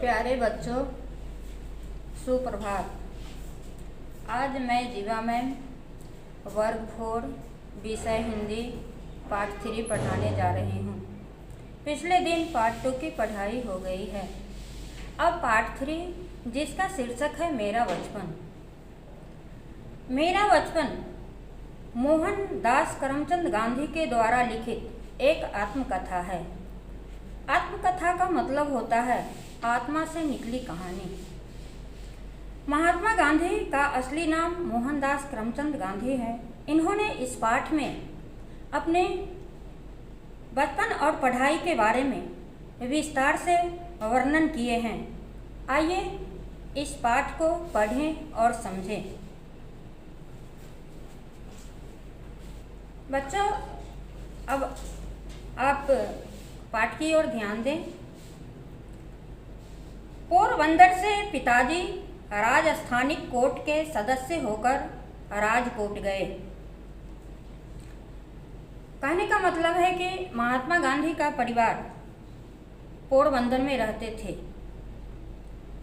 प्यारे बच्चों, सुप्रभात। आज मैं जीवा मैम वर्ग 4 विषय हिंदी पाठ 3 पढ़ाने जा रही हूँ। पिछले दिन पाठ 2 की पढ़ाई हो गई है। अब पाठ 3 जिसका शीर्षक है मेरा बचपन। मेरा बचपन मोहनदास करमचंद गांधी के द्वारा लिखित एक आत्मकथा है। आत्मकथा का मतलब होता है आत्मा से निकली कहानी। महात्मा गांधी का असली नाम मोहनदास करमचंद गांधी है। इन्होंने इस पाठ में अपने बचपन और पढ़ाई के बारे में विस्तार से वर्णन किए हैं। आइए इस पाठ को पढ़ें और समझें। बच्चों, अब आप पाठ की ओर ध्यान दें। पोरबंदर से पिताजी राजस्थानिक कोर्ट के सदस्य होकर राजकोट गए। कहने का मतलब है कि महात्मा गांधी का परिवार पोरबंदर में रहते थे,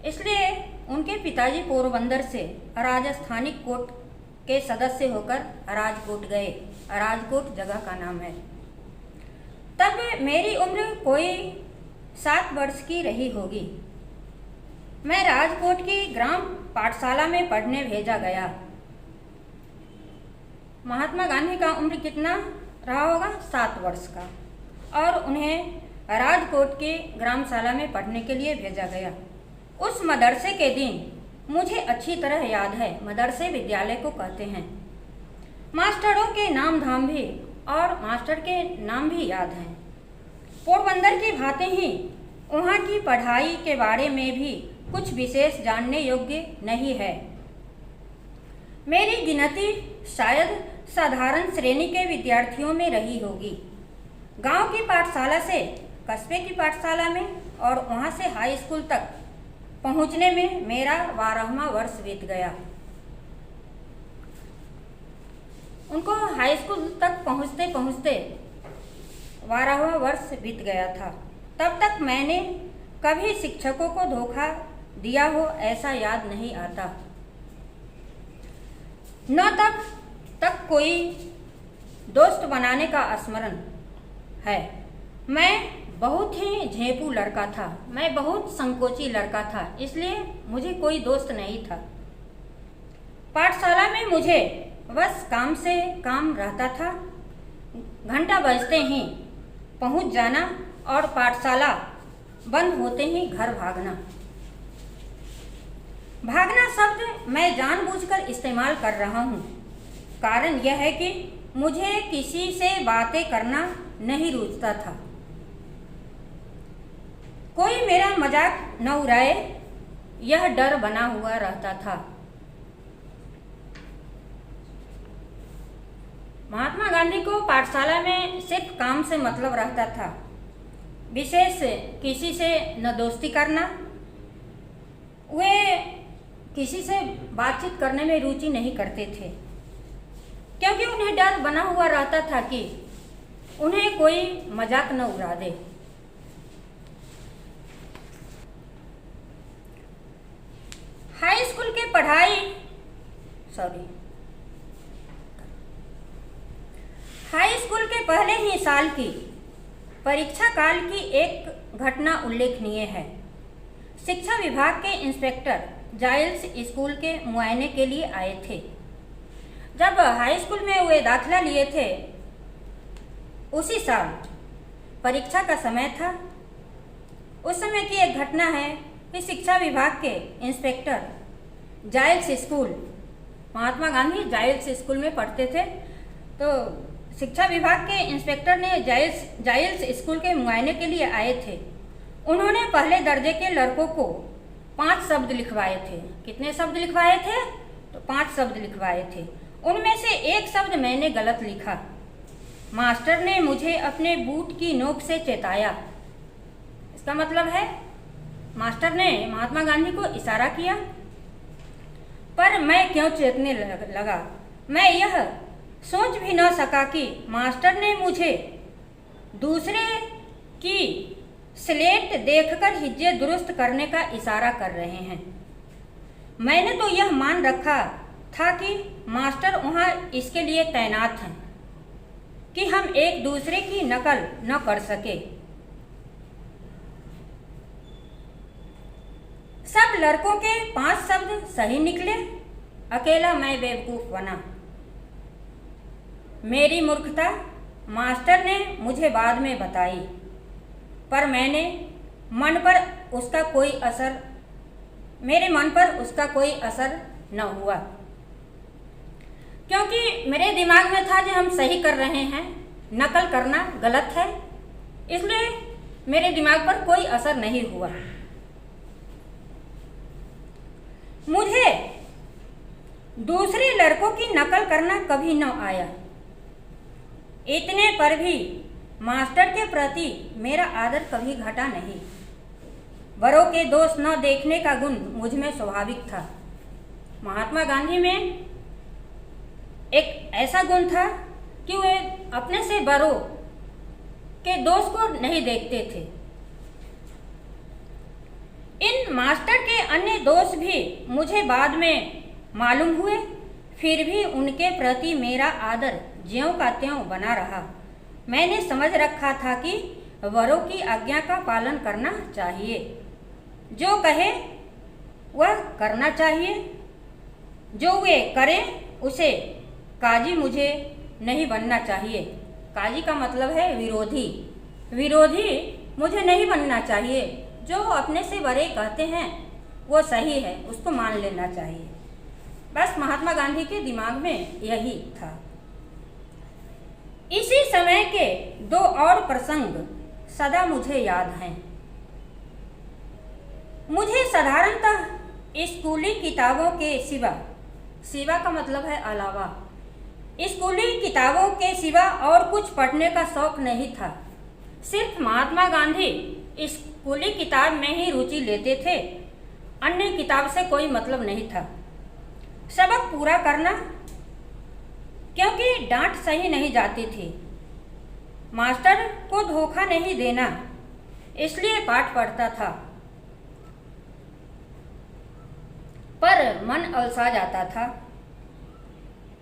इसलिए उनके पिताजी पोरबंदर से राजस्थानिक कोर्ट के सदस्य होकर राजकोट गए। राजकोट जगह का नाम है। तब मेरी उम्र कोई 7 वर्ष की रही होगी। मैं राजकोट की ग्राम पाठशाला में पढ़ने भेजा गया। महात्मा गांधी का उम्र कितना रहा होगा? 7 वर्ष का। और उन्हें राजकोट की ग्रामशाला में पढ़ने के लिए भेजा गया। उस मदरसे के दिन मुझे अच्छी तरह याद है। मदरसे विद्यालय को कहते हैं। मास्टरों के नाम धाम भी और मास्टर के नाम भी याद हैं। पोरबंदर की भांति ही वहाँ की पढ़ाई के बारे में भी कुछ विशेष जानने योग्य नहीं है। मेरी गिनती शायद साधारण श्रेणी के विद्यार्थियों में रही होगी। गांव की पाठशाला से कस्बे की पाठशाला में और वहाँ से हाई स्कूल तक पहुँचने में मेरा 12वां वर्ष बीत गया। उनको हाई स्कूल तक पहुँचते पहुँचते 12वां वर्ष बीत गया था। तब तक मैंने कभी शिक्षकों को धोखा दिया हो ऐसा याद नहीं आता। न तब तक कोई दोस्त बनाने का स्मरण है। मैं बहुत ही झेंपू लड़का था। मैं बहुत संकोची लड़का था, इसलिए मुझे कोई दोस्त नहीं था। पाठशाला में मुझे बस काम से काम रहता था। घंटा बजते ही पहुंच जाना और पाठशाला बंद होते ही घर भागना। भागना शब्द मैं जानबूझकर इस्तेमाल कर रहा हूँ। कारण यह है कि मुझे किसी से बातें करना नहीं रुचता था। कोई मेरा मजाक न उड़ाए, यह डर बना हुआ रहता था। महात्मा गांधी को पाठशाला में सिर्फ काम से मतलब रहता था। विशेष किसी से न दोस्ती करना। वे किसी से बातचीत करने में रुचि नहीं करते थे, क्योंकि उन्हें डर बना हुआ रहता था कि उन्हें कोई मजाक न उड़ा दे। हाई स्कूल की पढ़ाई हाई स्कूल के पहले ही साल की परीक्षा काल की एक घटना उल्लेखनीय है। शिक्षा विभाग के इंस्पेक्टर जाइल्स स्कूल के मुआयने के लिए आए थे। जब हाई स्कूल में वे दाखिला लिए थे, उसी साल परीक्षा का समय था। उस समय की एक घटना है कि शिक्षा विभाग के inspector Giles school, Mahatma Gandhi Giles school में पढ़ते थे, तो शिक्षा विभाग के इंस्पेक्टर ने जाइल्स स्कूल के मुआयने के लिए आए थे। उन्होंने पहले दर्जे के लड़कों को 5 शब्द लिखवाए थे। कितने शब्द लिखवाए थे? तो 5 शब्द लिखवाए थे। उनमें से एक शब्द मैंने गलत लिखा। मास्टर ने मुझे अपने बूट की नोक से चेताया। इसका मतलब है मास्टर ने महात्मा गांधी को इशारा किया। पर मैं क्यों चेतने लगा? मैं यह सोच भी न सका कि मास्टर ने मुझे दूसरे की स्लेट देखकर हिज्जे दुरुस्त करने का इशारा कर रहे हैं। मैंने तो यह मान रखा था कि मास्टर वहाँ इसके लिए तैनात हैं कि हम एक दूसरे की नकल न कर सके। सब लड़कों के 5 शब्द सही निकले, अकेला मैं बेवकूफ़ बना। मेरी मूर्खता मास्टर ने मुझे बाद में बताई, पर मेरे मन पर उसका कोई असर न हुआ, क्योंकि मेरे दिमाग में था कि हम सही कर रहे हैं, नकल करना गलत है, इसलिए मेरे दिमाग पर कोई असर नहीं हुआ। मुझे दूसरे लड़कों की नकल करना कभी न आया। इतने पर भी मास्टर के प्रति मेरा आदर कभी घटा नहीं। बड़ों के दोष न देखने का गुण मुझ में स्वाभाविक था। महात्मा गांधी में एक ऐसा गुण था कि वे अपने से बड़ों के दोष को नहीं देखते थे। इन मास्टर के अन्य दोष भी मुझे बाद में मालूम हुए, फिर भी उनके प्रति मेरा आदर ज्यों का त्यों बना रहा। मैंने समझ रखा था कि बड़ों की आज्ञा का पालन करना चाहिए, जो कहे वह करना चाहिए, जो वे करें उसे काजी मुझे नहीं बनना चाहिए। काजी का मतलब है विरोधी। विरोधी मुझे नहीं बनना चाहिए। जो अपने से बड़े कहते हैं वो सही है, उसको मान लेना चाहिए। बस महात्मा गांधी के दिमाग में यही था। इसी समय के 2 और प्रसंग सदा मुझे याद हैं। मुझे साधारणतः स्कूली किताबों के सिवा का मतलब है अलावा, स्कूली किताबों के सिवा और कुछ पढ़ने का शौक नहीं था। सिर्फ महात्मा गांधी स्कूली किताब में ही रुचि लेते थे, अन्य किताब से कोई मतलब नहीं था। सबक पूरा करना, क्योंकि डांट सही नहीं जाती थी, मास्टर को धोखा नहीं देना, इसलिए पाठ पढ़ता था, पर मन अलसा जाता था।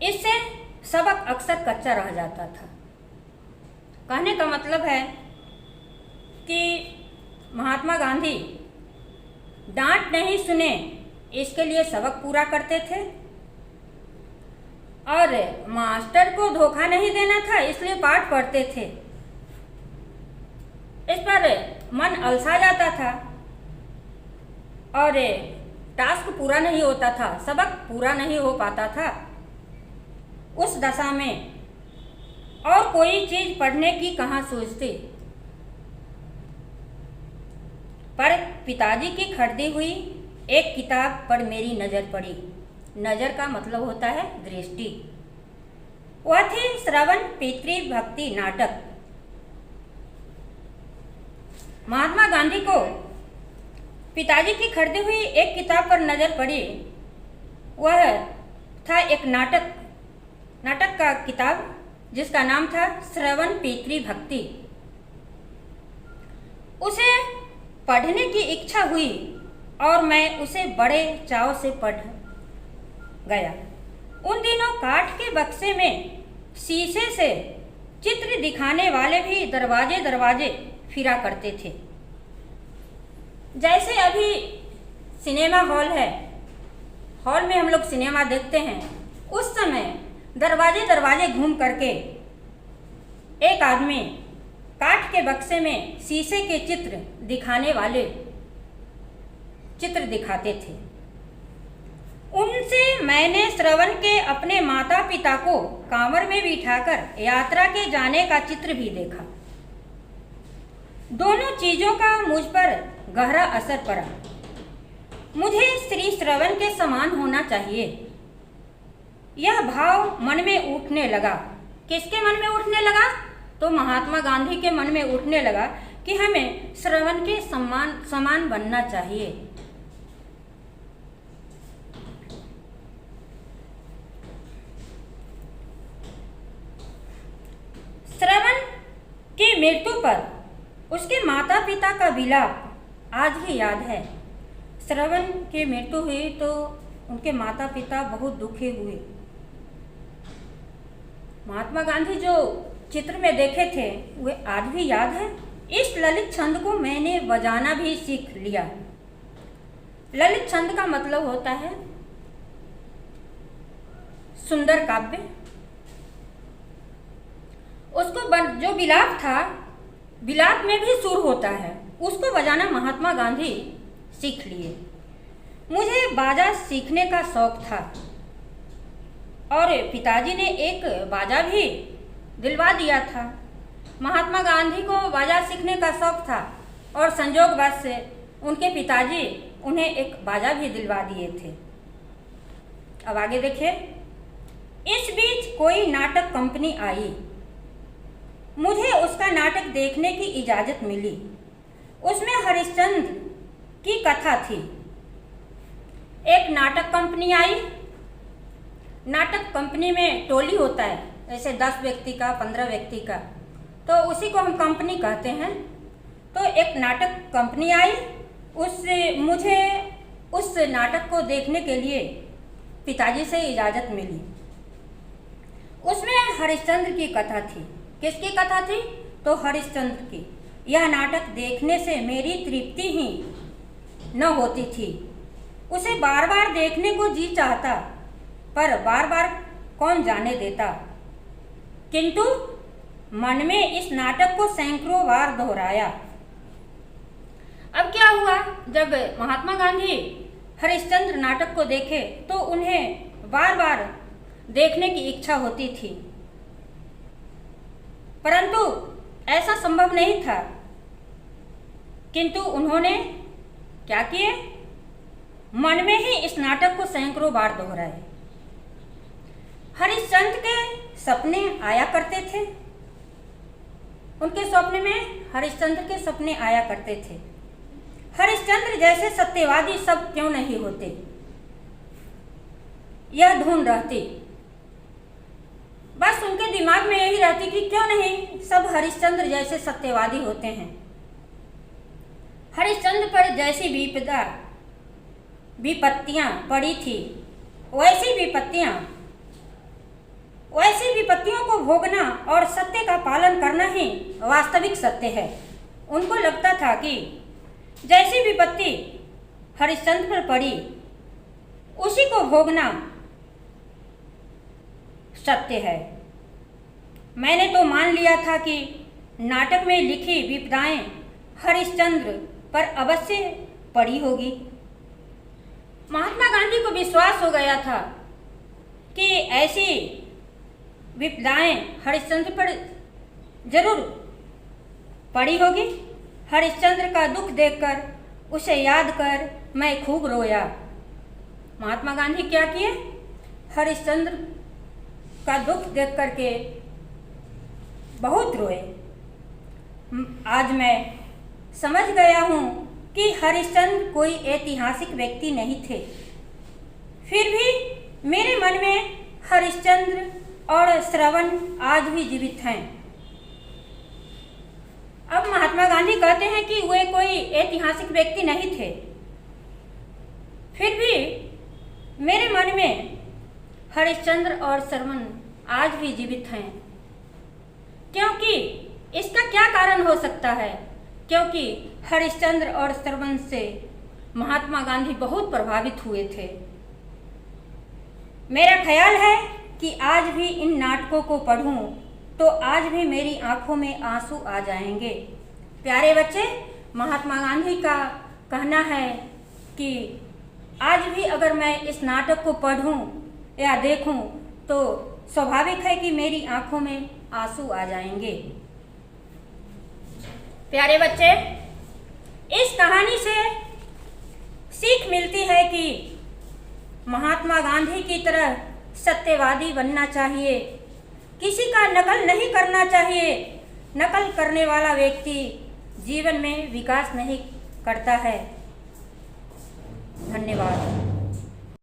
इससे सबक अक्सर कच्चा रह जाता था। कहने का मतलब है कि महात्मा गांधी डांट नहीं सुने इसके लिए सबक पूरा करते थे, और मास्टर को धोखा नहीं देना था इसलिए पाठ पढ़ते थे। इस पर मन अलसा जाता था और टास्क पूरा नहीं होता था, सबक पूरा नहीं हो पाता था। उस दशा में और कोई चीज़ पढ़ने की कहाँ सोचते। पर पिताजी की खरीदी हुई एक किताब पर मेरी नज़र पड़ी। नज़र का मतलब होता है दृष्टि। वह थी श्रवण पितृभक्ति नाटक। महात्मा गांधी को पिताजी की खरीदी हुई एक किताब पर नज़र पड़ी। वह था एक नाटक का किताब जिसका नाम था श्रवण पितृभक्ति। उसे पढ़ने की इच्छा हुई और मैं उसे बड़े चाव से पढ़ गया। उन दिनों काठ के बक्से में शीशे से चित्र दिखाने वाले भी दरवाजे फिरा करते थे। जैसे अभी सिनेमा हॉल है, हॉल में हम लोग सिनेमा देखते हैं, उस समय दरवाजे घूम करके एक आदमी काठ के बक्से में शीशे के चित्र दिखाने वाले चित्र दिखाते थे। उनसे मैंने श्रवण के अपने माता पिता को कांवर में बिठाकर यात्रा के जाने का चित्र भी देखा। दोनों चीज़ों का मुझ पर गहरा असर पड़ा। मुझे श्री श्रवण के समान होना चाहिए, यह भाव मन में उठने लगा। किसके मन में उठने लगा? तो महात्मा गांधी के मन में उठने लगा कि हमें श्रवण के समान बनना चाहिए। श्रवण की मृत्यु पर उसके माता पिता का विलाप आज भी याद है। श्रवण की मृत्यु हुई तो उनके माता पिता बहुत दुखी हुए। महात्मा गांधी जो चित्र में देखे थे वे आज भी याद है। इस ललित छंद को मैंने बजाना भी सीख लिया। ललित छंद का मतलब होता है सुंदर काव्य। उसको जो विलाप था, विलाप में भी सुर होता है, उसको बजाना महात्मा गांधी सीख लिए। मुझे बाजा सीखने का शौक था और पिताजी ने एक बाजा भी दिलवा दिया था। महात्मा गांधी को बाजा सीखने का शौक था और संयोगवश से उनके पिताजी उन्हें एक बाजा भी दिलवा दिए थे। अब आगे देखिए। इस बीच कोई नाटक कंपनी आई। मुझे उसका नाटक देखने की इजाज़त मिली। उसमें हरिश्चंद्र की कथा थी। एक नाटक कंपनी आई। नाटक कंपनी में टोली होता है, जैसे 10 व्यक्ति का, 15 व्यक्ति का, तो उसी को हम कंपनी कहते हैं। तो एक नाटक कंपनी आई। मुझे उस नाटक को देखने के लिए पिताजी से इजाज़त मिली। उसमें हरिश्चंद्र की कथा थी। किसकी कथा थी? तो हरिश्चंद्र की। यह नाटक देखने से मेरी तृप्ति ही न होती थी। उसे बार बार देखने को जी चाहता, पर बार बार कौन जाने देता। किंतु मन में इस नाटक को सैकड़ों बार दोहराया। अब क्या हुआ, जब महात्मा गांधी हरिश्चंद्र नाटक को देखे तो उन्हें बार बार देखने की इच्छा होती थी, परंतु ऐसा संभव नहीं था। किंतु उन्होंने क्या किए, मन में ही इस नाटक को सैकड़ों बार दोहराए। हरिश्चंद्र के सपने आया करते थे। उनके सपने में हरिश्चंद्र के सपने आया करते थे। हरिश्चंद्र जैसे सत्यवादी सब क्यों नहीं होते, यह ढूंढ रहती। बस उनके दिमाग में यही रहती कि क्यों नहीं सब हरिश्चंद्र जैसे सत्यवादी होते हैं। हरिश्चंद्र पर जैसी विपत्तियां पड़ी थी, वैसी विपत्तियों को भोगना और सत्य का पालन करना ही वास्तविक सत्य है। उनको लगता था कि जैसी विपत्ति हरिश्चंद्र पर पड़ी उसी को भोगना सत्य है। मैंने तो मान लिया था कि नाटक में लिखी विपदाएं हरिश्चंद्र पर अवश्य पड़ी होगी। महात्मा गांधी को विश्वास हो गया था कि ऐसी विपदाएं हरिश्चंद्र पर जरूर पड़ी होगी। हरिश्चंद्र का दुख देखकर, उसे याद कर मैं खूब रोया। महात्मा गांधी क्या किए, हरिश्चंद्र का दुख देख करके बहुत रोए। आज मैं समझ गया हूँ कि हरिश्चंद्र कोई ऐतिहासिक व्यक्ति नहीं थे, फिर भी मेरे मन में हरिश्चंद्र और श्रवण आज भी जीवित हैं। अब महात्मा गांधी कहते हैं कि वे कोई ऐतिहासिक व्यक्ति नहीं थे, फिर भी मेरे मन में हरिश्चंद्र और श्रवण आज भी जीवित हैं। क्योंकि इसका क्या कारण हो सकता है, क्योंकि हरिश्चंद्र और श्रवण से महात्मा गांधी बहुत प्रभावित हुए थे। मेरा ख्याल है कि आज भी इन नाटकों को पढूं तो आज भी मेरी आंखों में आंसू आ जाएंगे। प्यारे बच्चे, महात्मा गांधी का कहना है कि आज भी अगर मैं इस नाटक को पढूं या देखूं तो स्वाभाविक है कि मेरी आंखों में आंसू आ जाएंगे। प्यारे बच्चे, इस कहानी से सीख मिलती है कि महात्मा गांधी की तरह सत्यवादी बनना चाहिए, किसी का नकल नहीं करना चाहिए। नकल करने वाला व्यक्ति जीवन में विकास नहीं करता है। धन्यवाद।